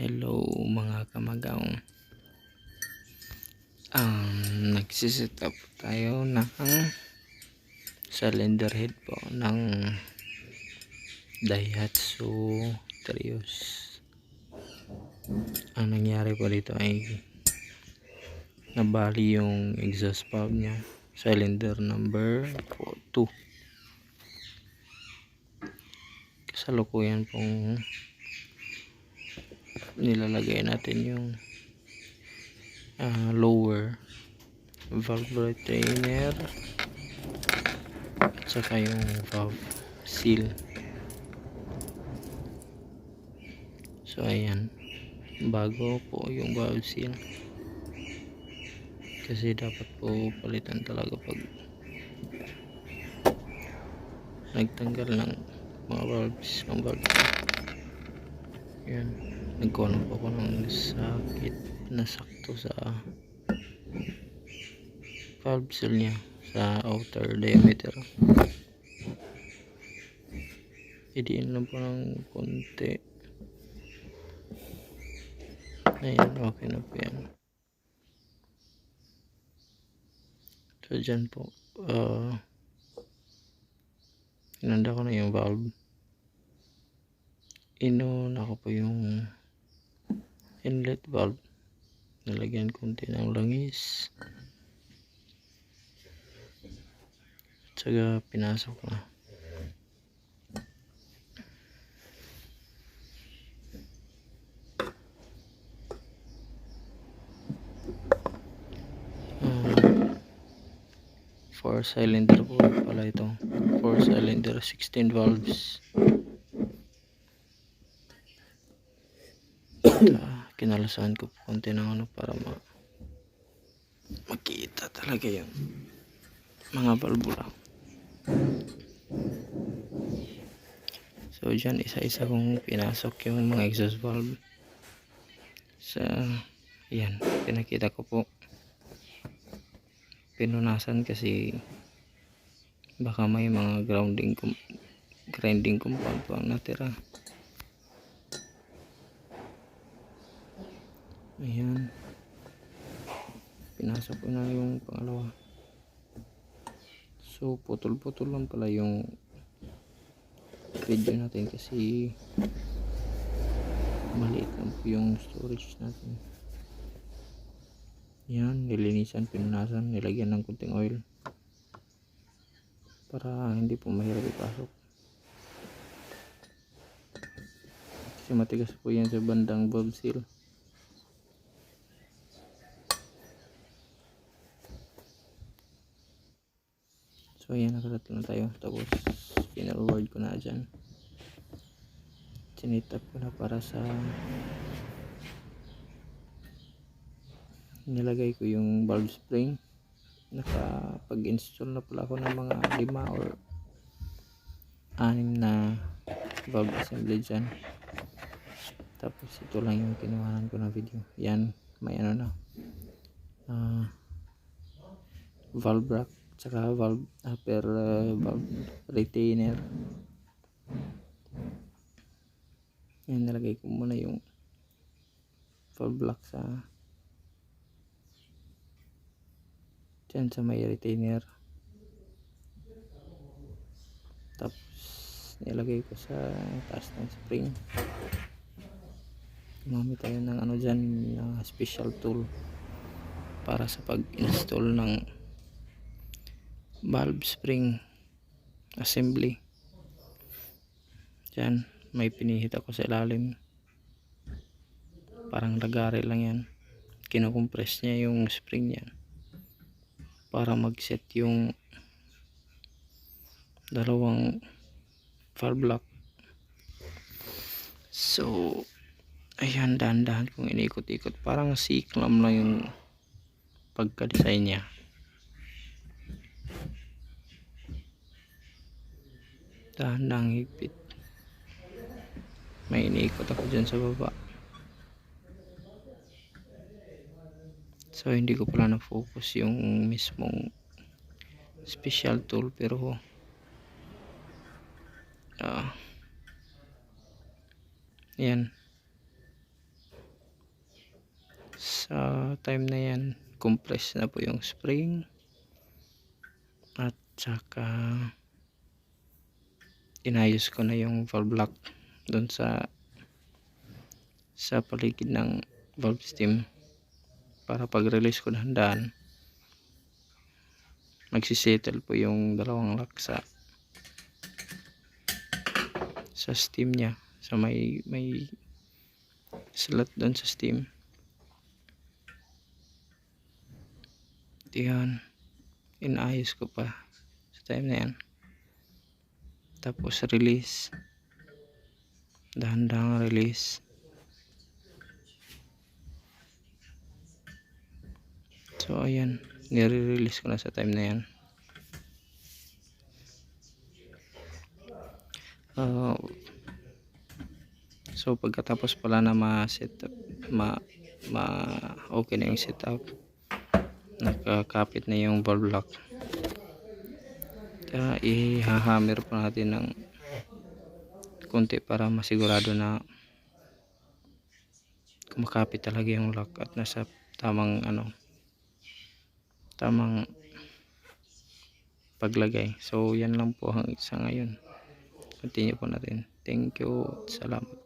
Hello mga kamagaw. Nagsiset up tayo ng cylinder head po ng Daihatsu Terios. Ang nangyari po dito ay nabali yung exhaust valve nya, cylinder number 2. Kasalukuyan pong nilalagay natin yung lower valve retainer at saka yung valve seal. So ayan, bago po yung valve seal kasi dapat po palitan talaga pag nagtanggal ng mga valves ng valve. Yan, nagkulang po ako ng sakit na sakto sa valve seal nya sa outer diameter. Idiin lang po ng konti. Ayan, okay na po yan. So dyan po inanda ko na yung valve. Inuna ko po yung inlet valve, nalagyan konti ng langis at saka pinasok na. Four cylinder po pala ito, 4 cylinder 16 valves. Kinalasahan ko po konti ng para makita talaga yung mga valvula. So dyan isa-isa kong pinasok yung mga exhaust valve sa yan, pinakita ko po. Pinunasan kasi baka may mga grinding compound po ang natira. Ayan, pinasok ko na yung pangalawa. So putol-putol lang pala yung video natin kasi maliit lang po yung storage natin. Yan, nilinisan, pinunasan, nilagyan ng kunting oil para hindi po mahirap ipasok kasi matigas po yan sa bandang valve seal. So ayan, nakalat na tayo. Tapos final word ko na dyan, sinitap ko na para sa nilagay ko yung valve spring. Nakapag-install na pala ako ng mga 5 or 6 na valve assembly dyan. Tapos ito lang yung kinuhanan ko na video. Yan, may ano na valve rack tsaka valve upper valve retainer. Yan, nalagay ko muna yung valve block dyan sa may retainer. Tapos nilagay ko sa taas ng spring. Gumamit tayo ng ano dyan, special tool para sa pag-install ng valve spring assembly. Dyan may pinihit ako sa ilalim, parang lagari lang yan. Kinukompress niya yung spring niya para mag-set yung dalawang valve block. So ayan, dahan-dahan kong inikot-ikot, parang siklam lang yung pagka-design niya. Dahan-dahang higpit. May inikot ako dyan sa baba. So hindi ko pala na-focus yung mismong special tool, pero yan, Sa time na yan, compress na po yung spring at saka inayos ko na yung valve lock doon sa paligid ng valve stem para pag release ko dahan-dahan magsisettle po yung dalawang lock sa stem nya, sa may slot doon sa stem. Yan, inayos ko pa sa time na yan. Tapos release, dahan-dahang release. So ayan, nire-release ko na sa time na yan. So pagkatapos pala na ma-set up, okay na yung setup, nakakapit na yung valve lock, kaya ihahammer po natin ng konti para masigurado na kumakapit talaga yung lock at nasa tamang tamang paglagay. So yan lang po sa ngayon, continue po natin. Thank you, salamat.